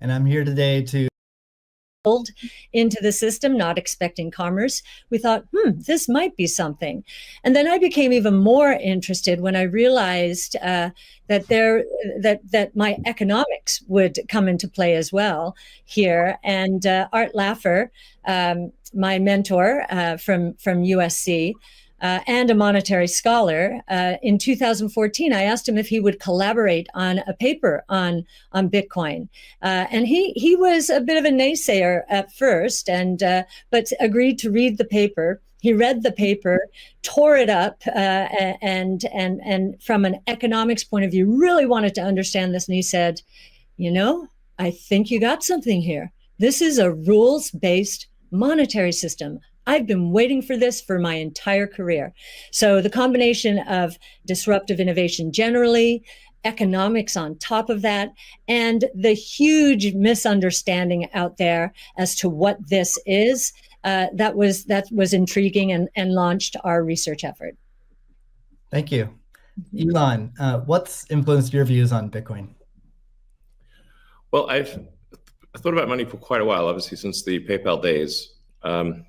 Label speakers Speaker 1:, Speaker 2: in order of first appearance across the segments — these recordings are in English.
Speaker 1: and I'm here today to
Speaker 2: into the system, not expecting commerce. We thought, this might be something. And then I became even more interested when I realized that my economics would come into play as well here. And Art Laffer, my mentor from USC, and a monetary scholar. In 2014, I asked him if he would collaborate on a paper on Bitcoin, and he was a bit of a naysayer at first, but agreed to read the paper. He read the paper, tore it up, and from an economics point of view, really wanted to understand this. And he said, I think you got something here. This is a rules-based monetary system. I've been waiting for this for my entire career. So the combination of disruptive innovation generally, economics on top of that, and the huge misunderstanding out there as to what this is, that was intriguing and launched our research effort.
Speaker 1: Thank you. Elon, what's influenced your views on Bitcoin?
Speaker 3: Well, I've thought about money for quite a while, obviously, since the PayPal days. And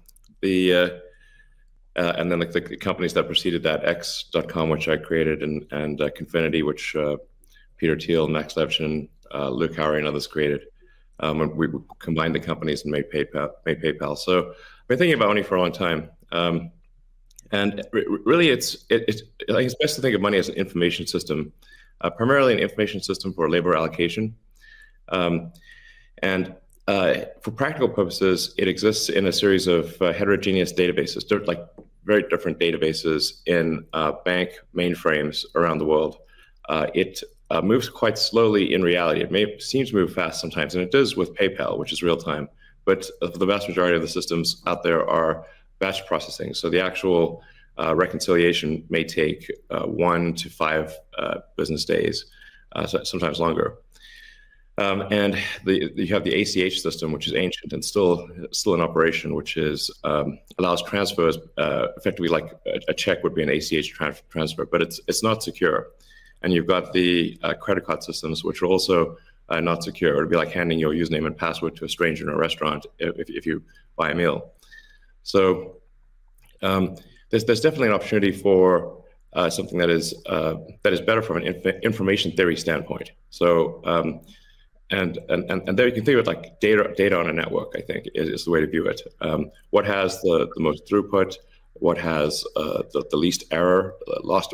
Speaker 3: then the companies that preceded that, X.com, which I created, and Confinity, which Peter Thiel, Max Levchin, Luke Howry, and others created. When we combined the companies and made PayPal. So I've been thinking about money for a long time. And really, it's best to think of money as an information system, primarily an information system for labor allocation. For practical purposes, it exists in a series of heterogeneous databases, like very different databases in bank mainframes around the world. It moves quite slowly in reality. It may seem to move fast sometimes, and it does with PayPal, which is real time. But the vast majority of the systems out there are batch processing. So the actual reconciliation may take 1 to 5 business days, sometimes longer. And you have the ACH system, which is ancient and still in operation, which allows transfers effectively like a check would be an ACH transfer, but it's not secure. And you've got the credit card systems, which are also not secure. It would be like handing your username and password to a stranger in a restaurant if you buy a meal. So there's definitely an opportunity for something that is better from an information theory standpoint. So. And there you can think of it like data on a network, I think, is the way to view it. What has the most throughput, what has the least error, what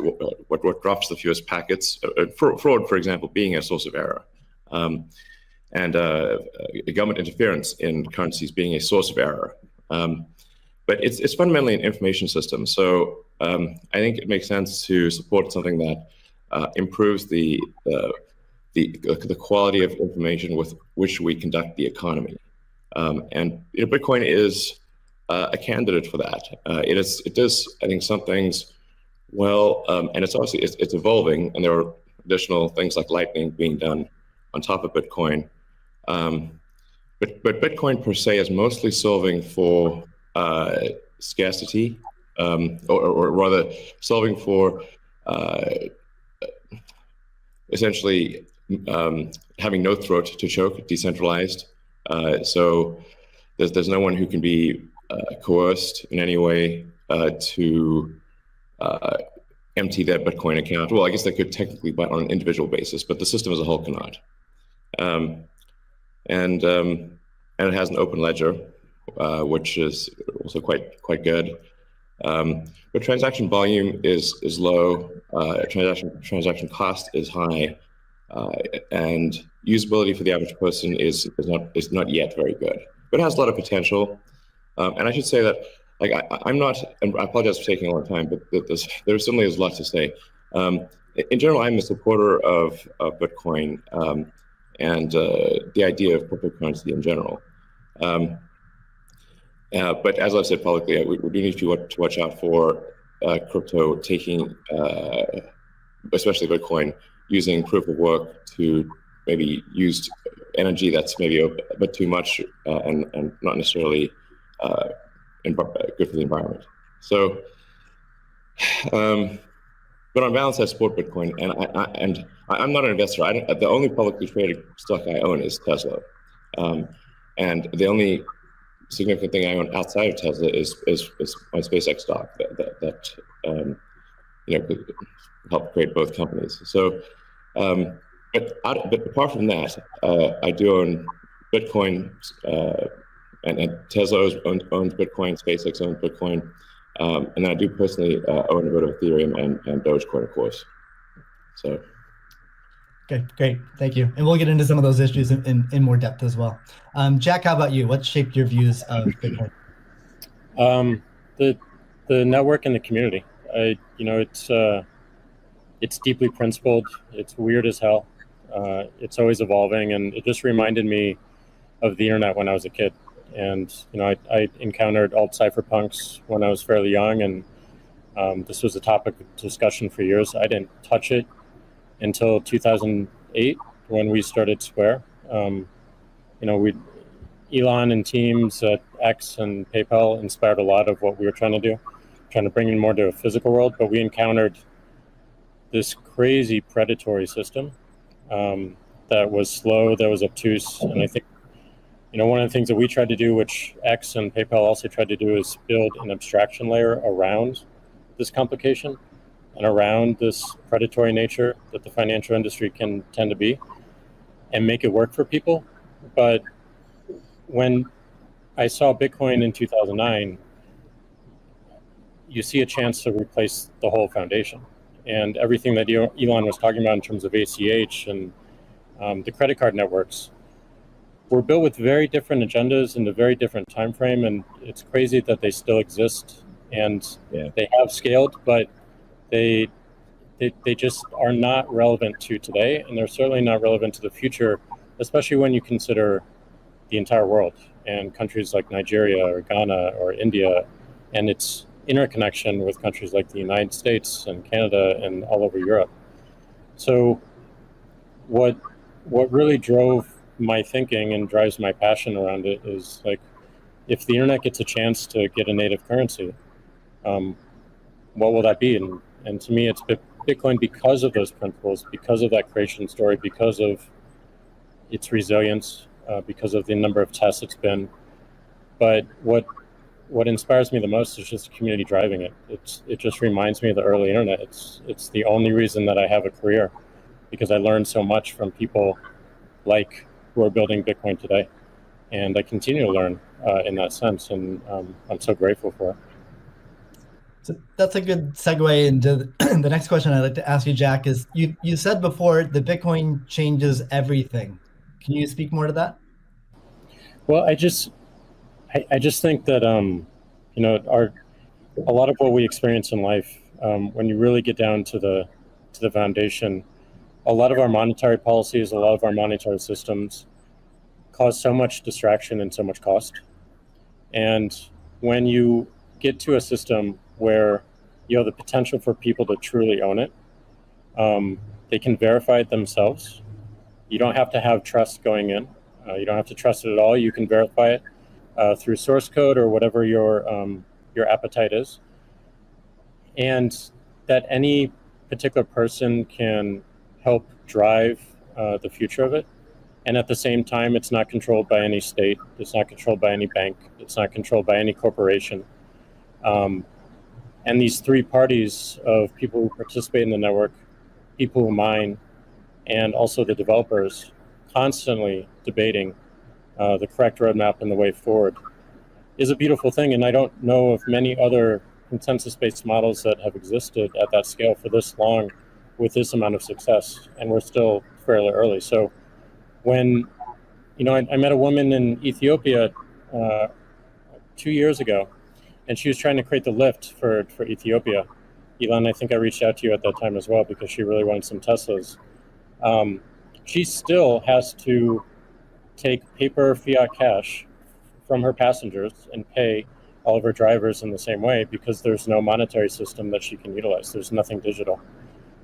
Speaker 3: drops the fewest packets, fraud, for example, being a source of error. And government interference in currencies being a source of error. But it's fundamentally an information system. So I think it makes sense to support something that improves the quality of information with which we conduct the economy. And Bitcoin is a candidate for that. It does, I think, some things well, and it's obviously it's evolving, and there are additional things like Lightning being done on top of Bitcoin. But Bitcoin per se is mostly solving for scarcity, or rather solving for essentially having no throat to choke, decentralized. So there's no one who can be coerced in any way to empty their Bitcoin account. Well, I guess they could technically, but on an individual basis, but the system as a whole cannot. And it has an open ledger, which is also quite good. But transaction volume is low. Transaction cost is high, and usability for the average person is not yet very good. But it has a lot of potential. And I should say that, like, I'm not, and I apologize for taking a long time, but there certainly is a lot to say. In general, I'm a supporter of Bitcoin and the idea of cryptocurrency in general. But as I've said publicly, we do need to watch out for crypto taking, especially Bitcoin, using proof of work to maybe use energy that's maybe a bit too much and not necessarily good for the environment. So, but on balance, I support Bitcoin, and I'm not an investor. The only publicly traded stock I own is Tesla. And the only significant thing I own outside of Tesla is my SpaceX stock that helped create both companies. So, but apart from that, I do own Bitcoin, and Tesla owns Bitcoin, SpaceX owns Bitcoin, and I do personally own a bit of Ethereum and Dogecoin, of course. So.
Speaker 1: Okay, great. Thank you. And we'll get into some of those issues in more depth as well. Jack, how about you? What shaped your views of Bitcoin?
Speaker 4: The network and the community. It's deeply principled. It's weird as hell. It's always evolving, and it just reminded me of the internet when I was a kid. And I encountered alt cypherpunks when I was fairly young, and this was a topic of discussion for years. I didn't touch it until 2008 when we started Square. Elon and teams at X and PayPal inspired a lot of what we were trying to do, trying to bring in more to a physical world. But we encountered this crazy predatory system that was slow, that was obtuse. And I think, one of the things that we tried to do, which X and PayPal also tried to do, is build an abstraction layer around this complication and around this predatory nature that the financial industry can tend to be, and make it work for people. But when I saw Bitcoin in 2009, you see a chance to replace the whole foundation. And everything that Elon was talking about in terms of ACH and the credit card networks were built with very different agendas in a very different time frame. And it's crazy that they still exist, and they have scaled, but they just are not relevant to today, and they're certainly not relevant to the future, especially when you consider the entire world and countries like Nigeria or Ghana or India, and its interconnection with countries like the United States and Canada and all over Europe. So what really drove my thinking and drives my passion around it is, like, if the internet gets a chance to get a native currency, what will that be? And to me, it's Bitcoin, because of those principles, because of that creation story, because of its resilience, because of the number of tests it's been. But what inspires me the most is just the community driving it. It just reminds me of the early internet. It's the only reason that I have a career, because I learned so much from people like who are building Bitcoin today, and I continue to learn in that sense, and I'm so grateful for it.
Speaker 1: So that's a good segue into the next question I'd like to ask you, Jack. Is you said before that Bitcoin changes everything. Can you speak more to that?
Speaker 4: Well, I just think that a lot of what we experience in life, when you really get down to the foundation, a lot of our monetary policies, a lot of our monetary systems cause so much distraction and so much cost. And when you get to a system where you have the potential for people to truly own it, they can verify it themselves. You don't have to have trust going in. You don't have to trust it at all. You can verify it through source code or whatever your appetite is, and that any particular person can help drive the future of it. And at the same time, it's not controlled by any state. It's not controlled by any bank. It's not controlled by any corporation. And these three parties of people who participate in the network, people who mine, and also the developers, constantly debating the correct roadmap and the way forward, is a beautiful thing. And I don't know of many other consensus-based models that have existed at that scale for this long with this amount of success. And we're still fairly early. So when, I met a woman in Ethiopia 2 years ago, and she was trying to create the lift for Ethiopia. Elon, I think I reached out to you at that time as well, because she really wanted some Teslas. She still has to take paper fiat cash from her passengers and pay all of her drivers in the same way, because there's no monetary system that she can utilize. There's nothing digital.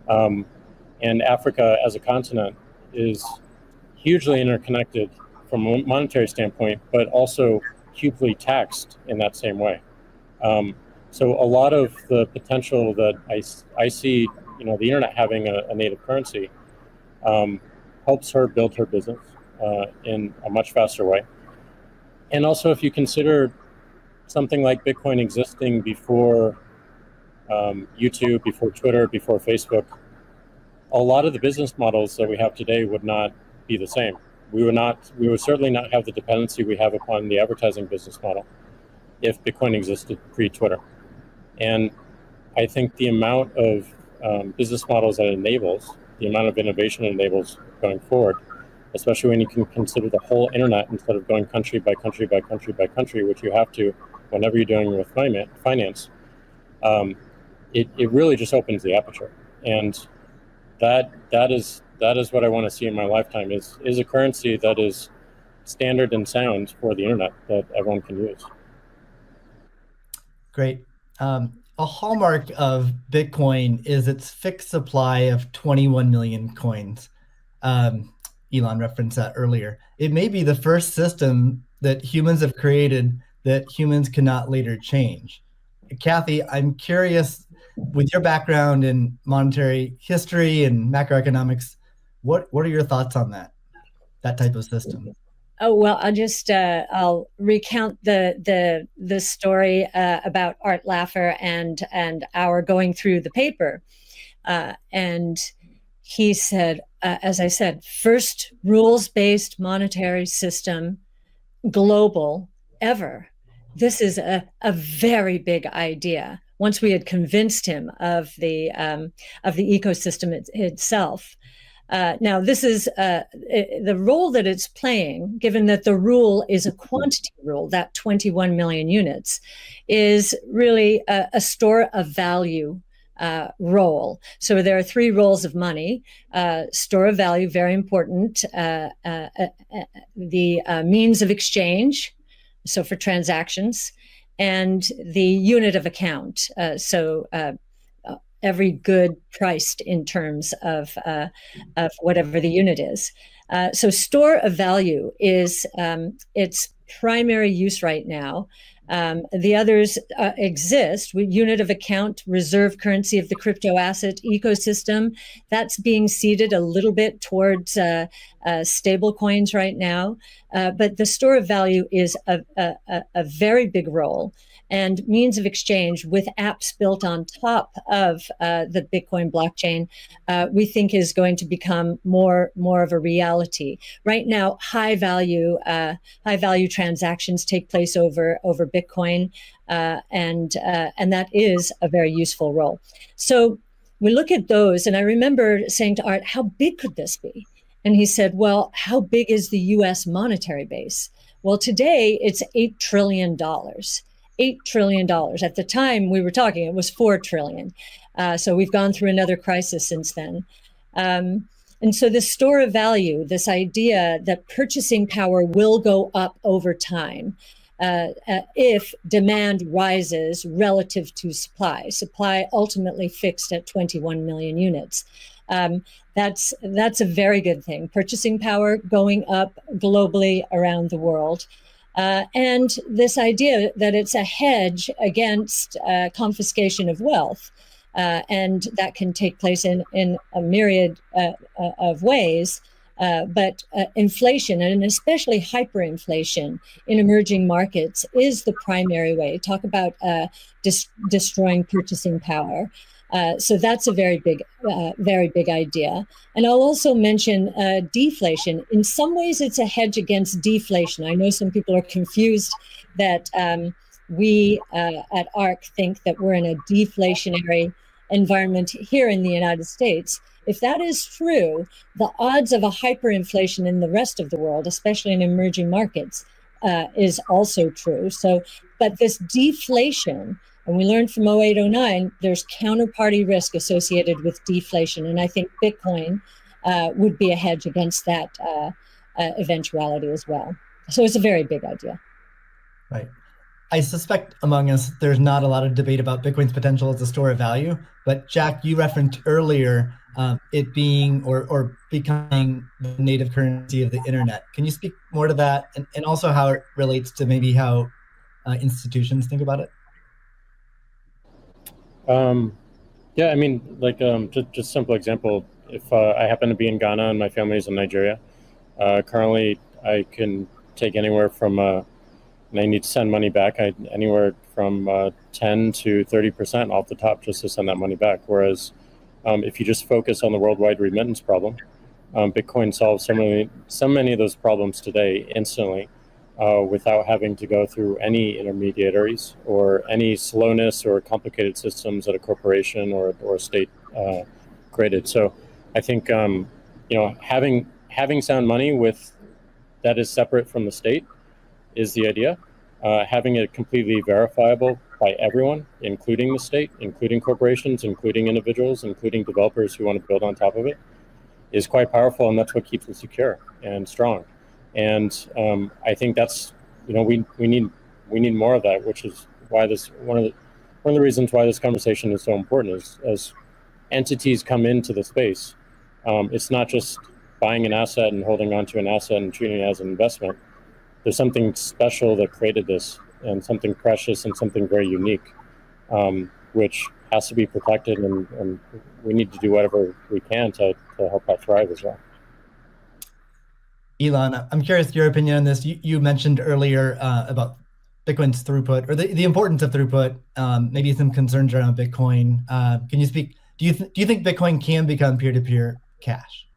Speaker 4: And Africa as a continent is hugely interconnected from a monetary standpoint, but also hugely taxed in that same way. So a lot of the potential that I see, the internet having a native currency helps her build her business, in a much faster way. And also, if you consider something like Bitcoin existing before YouTube, before Twitter, before Facebook, a lot of the business models that we have today would not be the same. We would certainly not have the dependency we have upon the advertising business model if Bitcoin existed pre-Twitter. And I think the amount of business models that it enables, the amount of innovation it enables going forward, especially when you can consider the whole internet instead of going country by country by country by country, which you have to whenever you're doing with finance, it really just opens the aperture. And that is what I want to see in my lifetime is a currency that is standard and sound for the internet that everyone can use.
Speaker 1: Great. A hallmark of Bitcoin is its fixed supply of 21 million coins. Elon referenced that earlier. It may be the first system that humans have created that humans cannot later change. Kathy, I'm curious, with your background in monetary history and macroeconomics, what are your thoughts on that type of system?
Speaker 2: Oh, well, I'll recount the story about Art Laffer and our going through the paper, and he said, as I said, first rules-based monetary system, global ever. This is a very big idea. Once we had convinced him of the ecosystem itself. Now, this is the role that it's playing, given that the rule is a quantity rule, that 21 million units, is really a store of value role. So there are three roles of money. Store of value, very important. The means of exchange, so for transactions, and the unit of account. Every good priced in terms of whatever the unit is. So store of value is its primary use right now. The others exist. Unit of account, reserve currency of the crypto asset ecosystem. That's being seeded a little bit towards stable coins right now. But the store of value is a very big role. And means of exchange with apps built on top of the Bitcoin blockchain, we think is going to become more of a reality. Right now, high value transactions take place over Bitcoin, and that is a very useful role. So we look at those, and I remember saying to Art, "How big could this be?" And he said, "Well, how big is the U.S. monetary base?" Well, today it's $8 trillion. $8 trillion. At the time we were talking, it was $4 trillion. So we've gone through another crisis since then. And so the store of value, this idea that purchasing power will go up over time if demand rises relative to supply ultimately fixed at 21 million units. That's a very good thing. Purchasing power going up globally around the world. And this idea that it's a hedge against confiscation of wealth, and that can take place in a myriad of ways. But inflation, and especially hyperinflation in emerging markets, is the primary way. Talk about destroying purchasing power. So that's a very big idea. And I'll also mention deflation. In some ways, it's a hedge against deflation. I know some people are confused that we at ARC think that we're in a deflationary environment here in the United States. If that is true, the odds of a hyperinflation in the rest of the world, especially in emerging markets, is also true. So, but this deflation, and we learned from 0809, there's counterparty risk associated with deflation. And I think Bitcoin would be a hedge against that eventuality as well. So it's a very big idea.
Speaker 1: Right. I suspect among us, there's not a lot of debate about Bitcoin's potential as a store of value. But Jack, you referenced earlier it being or becoming the native currency of the internet. Can you speak more to that, and also how it relates to maybe how institutions think about it?
Speaker 4: Yeah, I mean, like just simple example. If I happen to be in Ghana and my family's in Nigeria, Currently, I can take anywhere from, and I need to send money back, anywhere from 10 to 30% off the top just to send that money back. Whereas if you just focus on the worldwide remittance problem, Bitcoin solves so many of those problems today instantly without having to go through any intermediaries or any slowness or complicated systems that a corporation or a state created. So I think having sound money that is separate from the state is the idea. Having it completely verifiable by everyone, including the state, including corporations, including individuals, including developers who want to build on top of it, is quite powerful, and that's what keeps it secure and strong. And I think that's we need more of that, which is why this one of the reasons why this conversation is so important is as entities come into the space, it's not just buying an asset and holding on to an asset and treating it as an investment. There's something special that created this, and something precious and something very unique, which has to be protected, and we need to do whatever we can to help that thrive as well.
Speaker 1: Elon, I'm curious your opinion on this. You mentioned earlier about Bitcoin's throughput, or the importance of throughput, maybe some concerns around Bitcoin. Can you speak? Do you think Bitcoin can become peer-to-peer cash?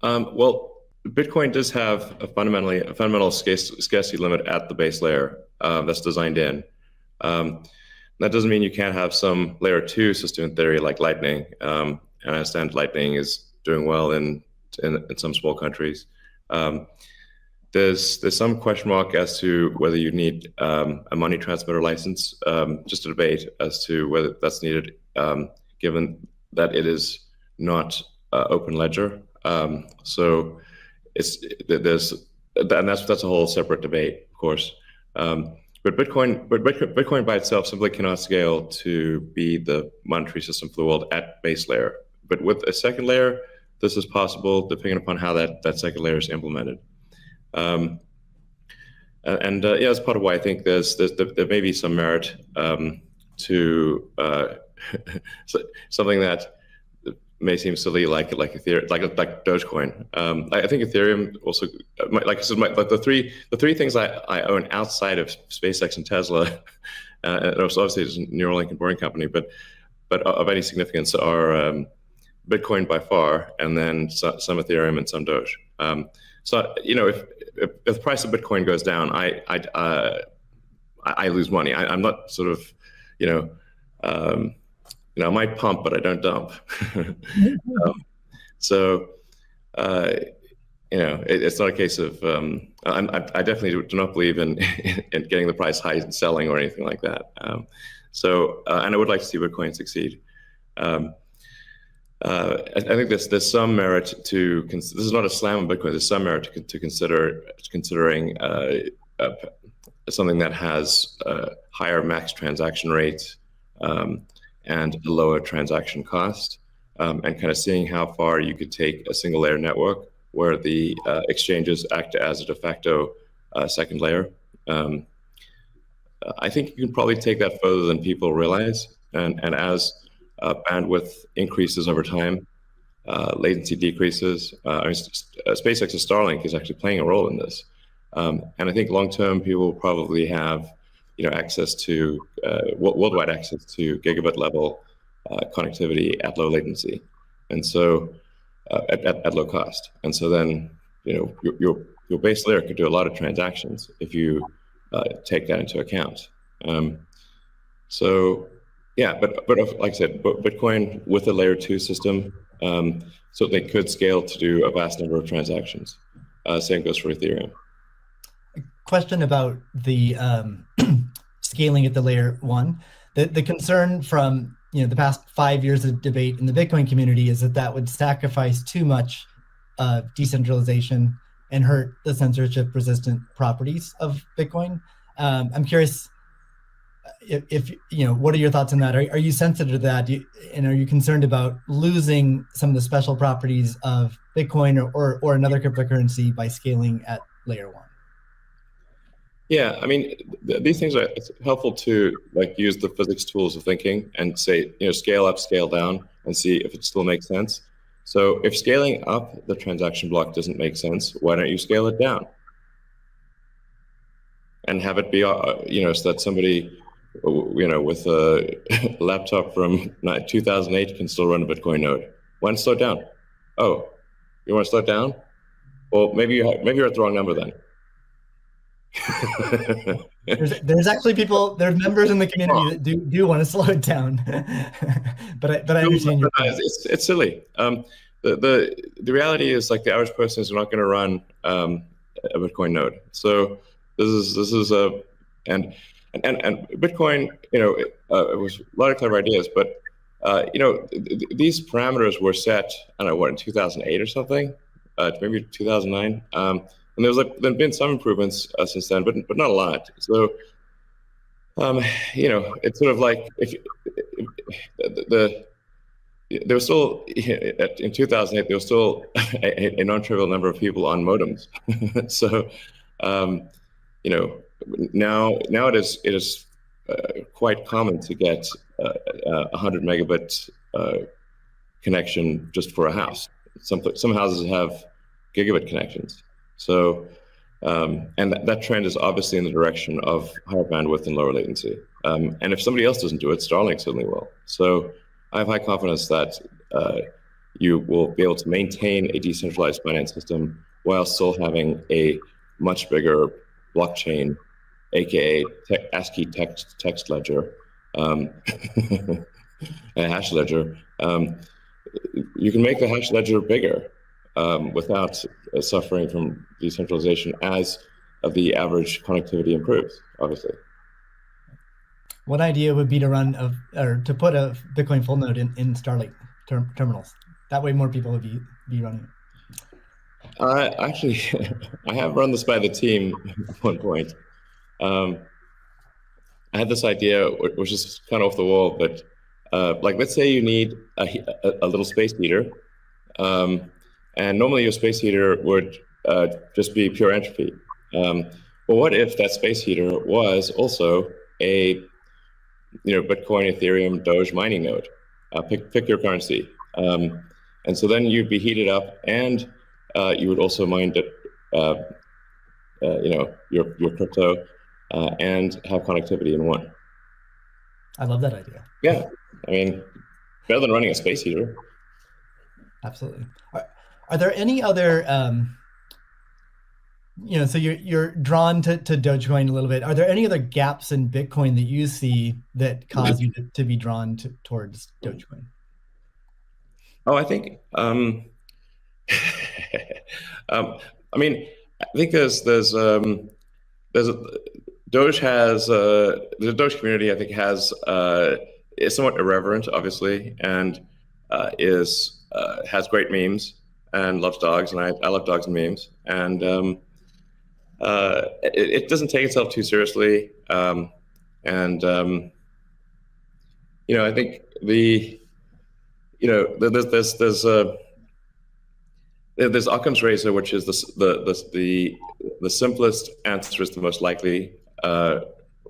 Speaker 3: Well, Bitcoin does have a fundamental scarcity limit at the base layer that's designed in. That doesn't mean you can't have some layer 2 system in theory like Lightning. And I understand Lightning is doing well in some small countries. There's some question mark as to whether you need a money transmitter license. Just a debate as to whether that's needed, given that it is not open ledger. So that's a whole separate debate, of course. But Bitcoin by itself simply cannot scale to be the monetary system for the world at base layer. But with a second layer, this is possible depending upon how that second layer is implemented. Yeah, that's part of why I think there may be some merit to something that may seem silly, like Ethereum, like Dogecoin. I think Ethereum also, like I said, the three things I own outside of SpaceX and Tesla, and obviously it's a Neuralink and Boring Company, but of any significance are Bitcoin by far, and then some Ethereum and some Doge. So if the price of Bitcoin goes down, I lose money. I'm not sort of I might pump, but I don't dump. It's not a case of. I definitely do not believe in getting the price high and selling or anything like that. And I would like to see Bitcoin succeed. I think there's some merit to. This is not a slam on Bitcoin. There's some merit to considering something that has higher max transaction rates. And a lower transaction cost, and kind of seeing how far you could take a single layer network where the exchanges act as a de facto second layer. I think you can probably take that further than people realize. And as bandwidth increases over time, latency decreases. SpaceX's Starlink is actually playing a role in this. And I think long term, people will probably have access to worldwide access to gigabit level connectivity at low latency, and so at low cost. And so then your base layer could do a lot of transactions if you take that into account. So yeah, but like I said, Bitcoin with a layer 2 system certainly could scale to do a vast number of transactions. Same goes for Ethereum.
Speaker 1: Question about the scaling at the layer 1. The concern from the past 5 years of debate in the Bitcoin community is that would sacrifice too much decentralization and hurt the censorship-resistant properties of Bitcoin. I'm curious if what are your thoughts on that? Are you sensitive to that? And are you concerned about losing some of the special properties of Bitcoin or another cryptocurrency by scaling at layer 1?
Speaker 3: Yeah, I mean, these things it's helpful to use the physics tools of thinking and say, scale up, scale down, and see if it still makes sense. So if scaling up the transaction block doesn't make sense, why don't you scale it down and have it be, so that somebody, with a laptop from 2008 can still run a Bitcoin node. Why not slow it down? Oh, you want to slow it down? Well, maybe you're at the wrong number then.
Speaker 1: There's actually there's members in the community that do want to slow it down, but I understand your point.
Speaker 3: It's silly. The reality is, like, the average person is not going to run a Bitcoin node. So this is a and Bitcoin, it was a lot of clever ideas, but these parameters were set, I don't know, what, in 2008 or something, maybe 2009. And there've been some improvements since then, but not a lot. So, it's sort of like there was still, in 2008, there was still a non-trivial number of people on modems. So, now it is quite common to get a 100 megabit connection just for a house. Some houses have gigabit connections. So, and that trend is obviously in the direction of higher bandwidth and lower latency. And if somebody else doesn't do it, Starlink certainly will. So I have high confidence that you will be able to maintain a decentralized finance system while still having a much bigger blockchain, aka ASCII text ledger, a hash ledger. You can make the hash ledger bigger without suffering from decentralization as the average connectivity improves, obviously.
Speaker 1: One idea would be to to put a Bitcoin full node in Starlink terminals. That way more people would be running it.
Speaker 3: Actually, I have run this by the team at one point. I had this idea, which is kind of off the wall, but let's say you need a little space heater, and normally your space heater would just be pure entropy. Well, what if that space heater was also a Bitcoin, Ethereum, Doge mining node? Pick your currency, and so then you'd be heated up, and you would also mine your crypto, and have connectivity in one.
Speaker 1: I love that idea.
Speaker 3: Yeah, I mean, better than running a space heater.
Speaker 1: Absolutely. Are there any other, so you're drawn to Dogecoin a little bit. Are there any other gaps in Bitcoin that you see that cause you to be drawn towards Dogecoin?
Speaker 3: Oh, I think, I mean, I think there's Doge has the Doge community, I think, is somewhat irreverent, obviously, and has great memes and loves dogs, and I love dogs and memes, and it doesn't take itself too seriously, and I think there's Occam's razor, which is the simplest answer is the most likely.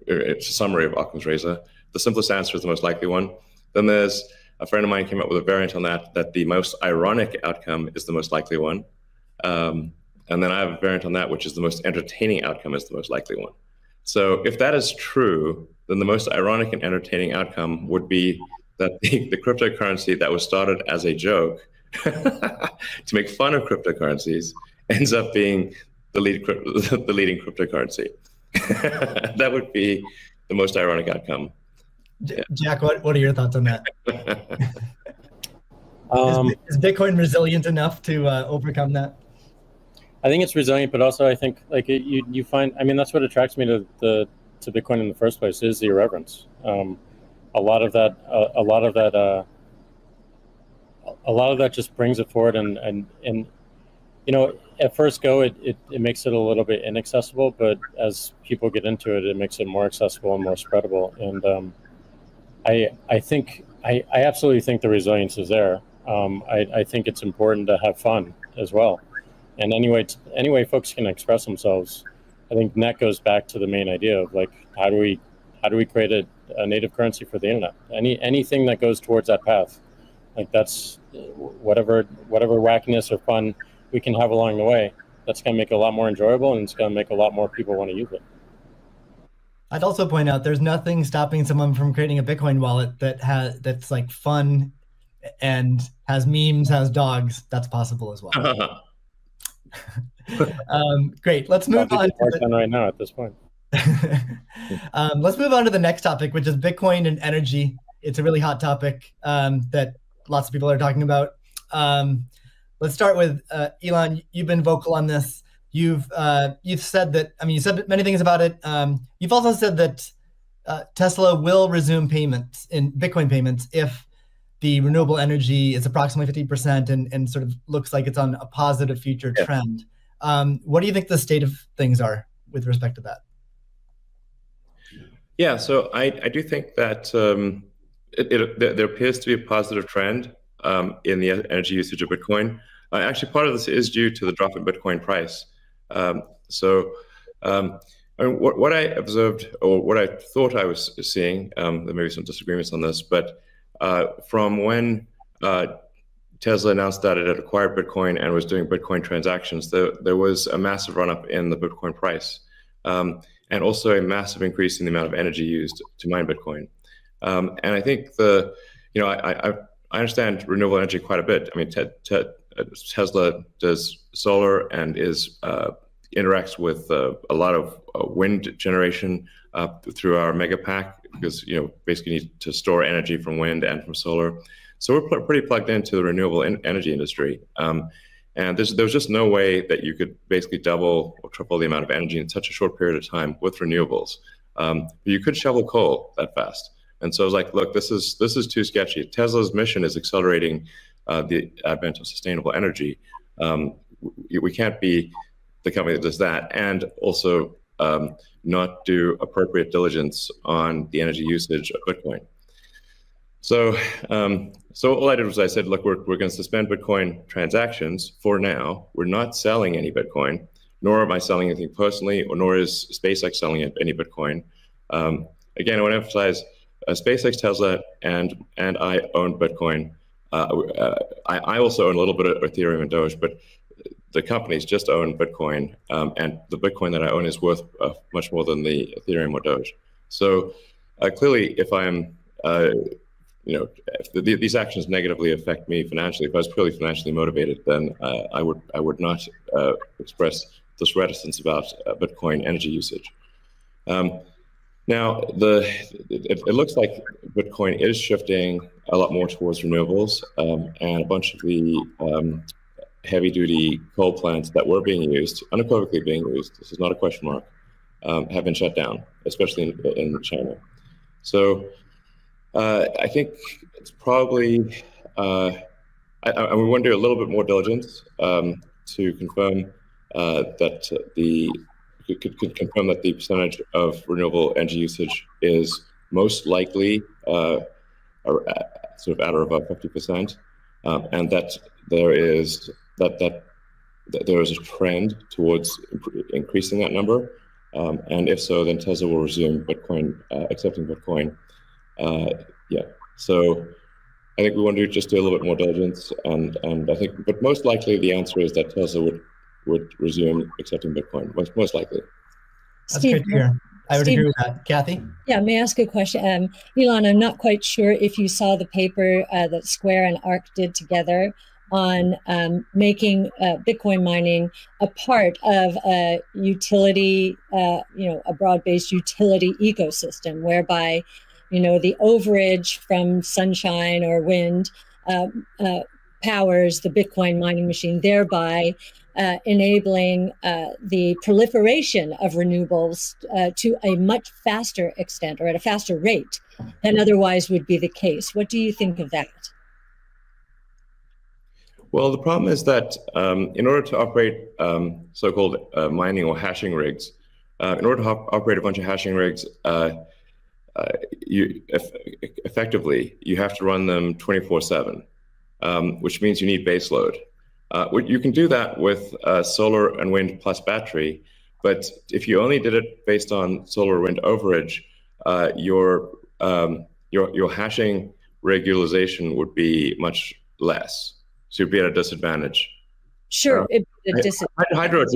Speaker 3: It's a summary of Occam's razor. The simplest answer is the most likely one. Then there's a friend of mine came up with a variant on that the most ironic outcome is the most likely one. And then I have a variant on that, which is the most entertaining outcome is the most likely one. So if that is true, then the most ironic and entertaining outcome would be that the cryptocurrency that was started as a joke to make fun of cryptocurrencies ends up being the leading cryptocurrency. That would be the most ironic outcome.
Speaker 1: Jack, what are your thoughts on that? Is Bitcoin resilient enough to overcome that?
Speaker 4: I think it's resilient, but also I think you find, I mean, that's what attracts me to Bitcoin in the first place is the irreverence. A lot of that just brings it forward, and at first go it makes it a little bit inaccessible, but as people get into it, it makes it more accessible and more spreadable. And I absolutely think the resilience is there. I think it's important to have fun as well. And anyway folks can express themselves. I think that goes back to the main idea of how do we create a native currency for the internet? Anything that goes towards that path Like that's whatever wackiness or fun we can have along the way. That's going to make it a lot more enjoyable, and it's going to make a lot more people want to use it.
Speaker 1: I'd also point out there's nothing stopping someone from creating a Bitcoin wallet that's like fun and has memes, has dogs. That's possible as well. Great. Let's move on.
Speaker 4: Right now at this point.
Speaker 1: Let's move on to the next topic, which is Bitcoin and energy. It's a really hot topic that lots of people are talking about. Let's start with Elon. You've been vocal on this. You've said that. I mean, you said many things about it. You've also said that Tesla will resume payments in Bitcoin payments if the renewable energy is approximately 50% and sort of looks like it's on a positive future trend. What do you think the state of things are with respect to that?
Speaker 3: Yeah, so I do think that there appears to be a positive trend in the energy usage of Bitcoin. Actually, part of this is due to the drop in Bitcoin price. I mean, what I observed, or what I thought I was seeing, there may be some disagreements on this, but from when Tesla announced that it had acquired Bitcoin and was doing Bitcoin transactions, there was a massive run-up in the Bitcoin price, and also a massive increase in the amount of energy used to mine Bitcoin. And I think I understand renewable energy quite a bit. I mean, Tesla does solar and interacts with a lot of wind generation through our mega pack, because basically need to store energy from wind and from solar. So we're pretty plugged into the renewable energy industry. And there's just no way that you could basically double or triple the amount of energy in such a short period of time with renewables. You could shovel coal that fast. And so I was like, look, this is too sketchy. Tesla's mission is accelerating the advent of sustainable energy. We can't be the company that does that and also not do appropriate diligence on the energy usage of Bitcoin. So all I did was I said, look, we're going to suspend Bitcoin transactions for now. We're not selling any Bitcoin, nor am I selling anything personally, nor is SpaceX selling any Bitcoin. Again, I want to emphasize SpaceX, Tesla, and I own Bitcoin. I also own a little bit of Ethereum and Doge, but the companies just own Bitcoin, and the Bitcoin that I own is worth much more than the Ethereum or Doge. So clearly, if I'm if these actions negatively affect me financially, if I was purely financially motivated, then I would not express this reticence about Bitcoin energy usage. Now, it looks like Bitcoin is shifting a lot more towards renewables, and a bunch of the heavy-duty coal plants that were being used, unequivocally being used, this is not a question mark, have been shut down, especially in China. So I think it's probably, we want to do a little bit more diligence to confirm confirm that the percentage of renewable energy usage is most likely sort of at or above 50%, and that there is a trend towards increasing that number, and if so, then Tesla will resume Bitcoin, accepting Bitcoin. So I think we want to just do a little bit more diligence, and I think, but most likely the answer is that Tesla would resume accepting Bitcoin, most likely.
Speaker 1: That's great to hear. I would agree with that. Kathy?
Speaker 2: Yeah, may I ask a question? Elon, I'm not quite sure if you saw the paper that Square and ARC did together on making Bitcoin mining a part of a utility, a broad-based utility ecosystem, whereby, the overage from sunshine or wind powers the Bitcoin mining machine, thereby enabling the proliferation of renewables to a much faster extent, or at a faster rate than otherwise would be the case. What do you think of that?
Speaker 3: Well, the problem is that in order to operate so-called mining or hashing rigs, in order to operate a bunch of hashing rigs, effectively, you have to run them 24/7, which means you need base load. You can do that with solar and wind plus battery, but if you only did it based on solar or wind overage, your hashing regularization would be much less. So you'd be at a disadvantage.
Speaker 2: Sure.
Speaker 3: Hydro or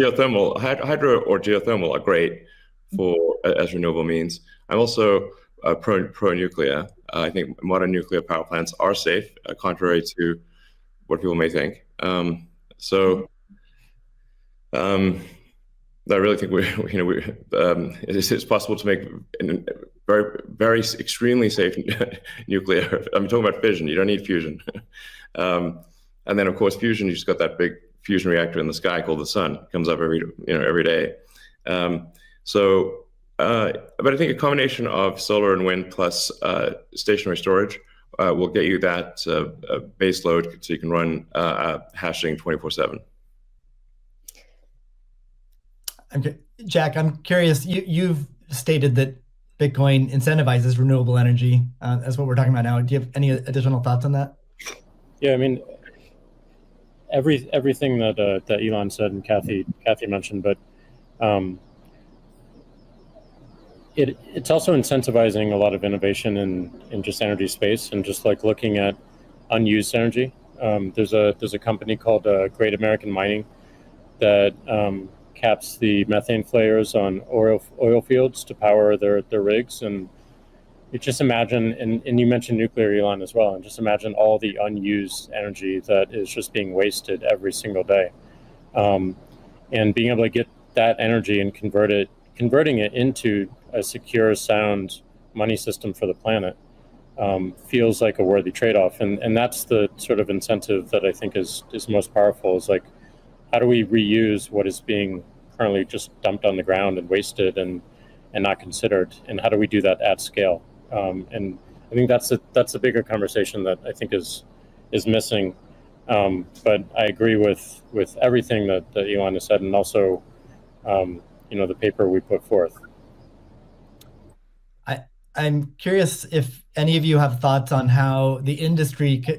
Speaker 3: geothermal are great for as renewable means. I'm also pro nuclear. I think modern nuclear power plants are safe, contrary to what people may think. I really think it's possible to make very, very extremely safe nuclear. I'm talking about fission. You don't need fusion. And then, of course, fusion. You just got that big fusion reactor in the sky called the sun. It comes up every day. But I think a combination of solar and wind plus stationary storage will get you that base load, so you can run hashing 24/7.
Speaker 1: Jack, I'm curious. You've stated that Bitcoin incentivizes renewable energy. That's what we're talking about now. Do you have any additional thoughts on that?
Speaker 4: Yeah, I mean, everything that Elon said and Kathy mentioned, but it's also incentivizing a lot of innovation in just energy space, and just like looking at unused energy. There's a company called Great American Mining that caps the methane flares on oil fields to power their rigs. And you just imagine, and you mentioned nuclear, Elon, as well, and just imagine all the unused energy that is just being wasted every single day. And being able to get that energy and converting it into a secure, sound money system for the planet feels like a worthy trade-off. And that's the sort of incentive that I think is most powerful, is like, how do we reuse what is being currently just dumped on the ground and wasted and not considered, and how do we do that at scale? And I think that's a bigger conversation that I think is missing. But I agree with everything that Elon has said, and also the paper we put forth.
Speaker 1: I'm curious if any of you have thoughts on how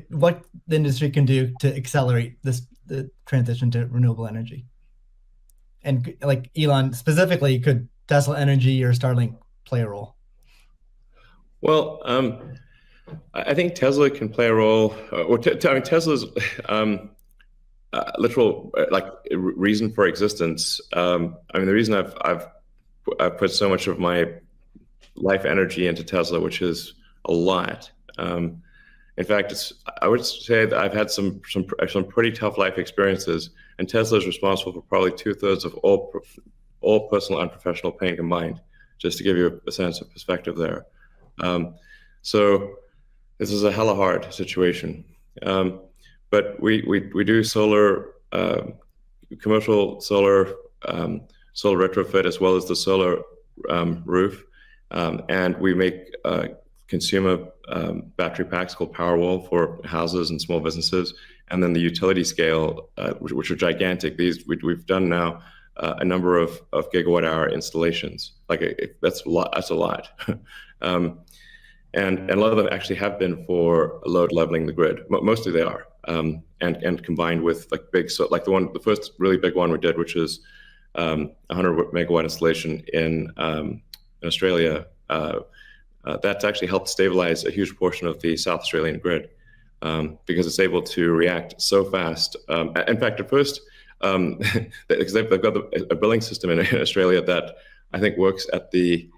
Speaker 1: what the industry can do to accelerate the transition to renewable energy. And like Elon specifically, could Tesla Energy or Starlink play a role?
Speaker 3: Well, I think Tesla can play a role. Tesla's literal reason for existence. The reason I've put so much of my life energy into Tesla, which is a lot. In fact, I would say that I've had some pretty tough life experiences, and Tesla is responsible for probably 2/3 of all personal and professional pain combined. Just to give you a sense of perspective there. So this is a hella hard situation. But we do solar, commercial solar retrofit, as well as the solar roof. And we make consumer battery packs called Powerwall for houses and small businesses. And then the utility scale, which are gigantic. We've done now a number of gigawatt hour installations. That's a lot. And a lot of them actually have been for load leveling the grid. Mostly they are. And combined with the first really big one we did, which is 100 megawatt installation in Australia, that's actually helped stabilize a huge portion of the South Australian grid, because it's able to react so fast. In fact, at first, because they've got a billing system in Australia that I think works at the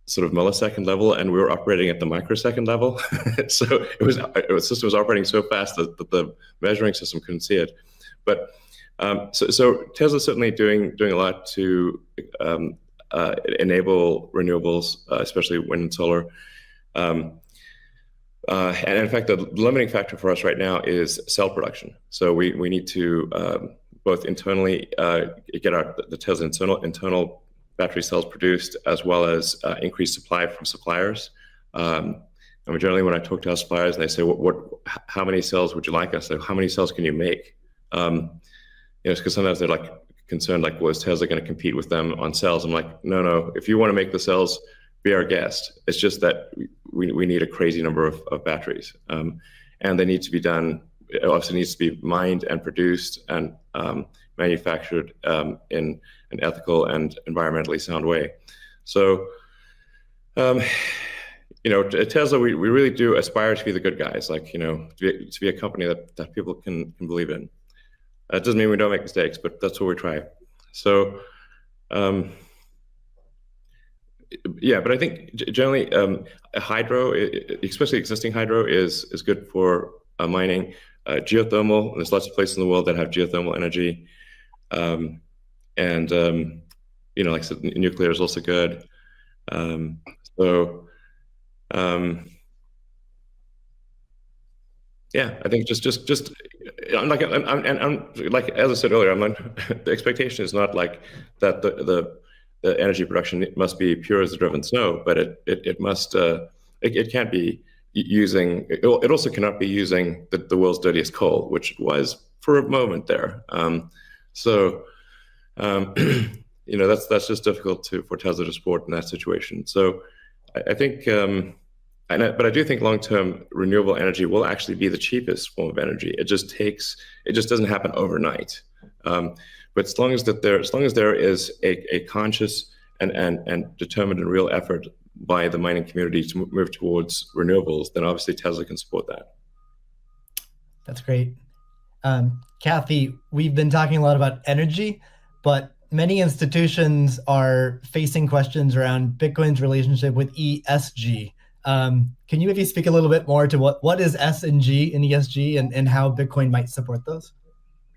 Speaker 3: sort of millisecond level, and we were operating at the microsecond level. So the system was operating so fast that the measuring system couldn't see it. But so Tesla's certainly doing a lot to enable renewables, especially wind and solar. And in fact, the limiting factor for us right now is cell production. So we need to both internally get the Tesla internal battery cells produced, as well as increase supply from suppliers. And generally, when I talk to our suppliers, and they say, how many cells would you like us? How many cells can you make? Because sometimes they're concerned, well, is Tesla going to compete with them on cells? I'm like, no. If you want to make the cells, be our guest. It's just that we need a crazy number of batteries, and they need to be done. It obviously needs to be mined and produced and manufactured in an ethical and environmentally sound way. So, at Tesla, we really do aspire to be the good guys, like, to be a company that people can believe in. That doesn't mean we don't make mistakes, but that's what we try. So, yeah, but I think generally, hydro, especially existing hydro, is good for mining. Geothermal, there's lots of places in the world that have geothermal energy, and like I said, nuclear is also good. So, yeah, I think just I'm like as I said earlier, the expectation is not like that the energy production must be pure as the driven snow, but it must it can't be using it also cannot be using the world's dirtiest coal, which it was for a moment there. So that's just difficult for Tesla to support in that situation. So I think. But I do think long-term renewable energy will actually be the cheapest form of energy. It just doesn't happen overnight. But as long as there is a conscious and determined and real effort by the mining community to move towards renewables, then obviously Tesla can support that.
Speaker 1: That's great. Kathy, we've been talking a lot about energy, but many institutions are facing questions around Bitcoin's relationship with ESG. Can you maybe speak a little bit more to what is S and G in ESG and how Bitcoin might support those?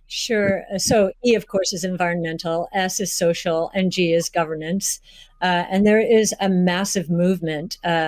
Speaker 2: Sure. So E, of course, is environmental, S is social, and G is governance. And there is a massive movement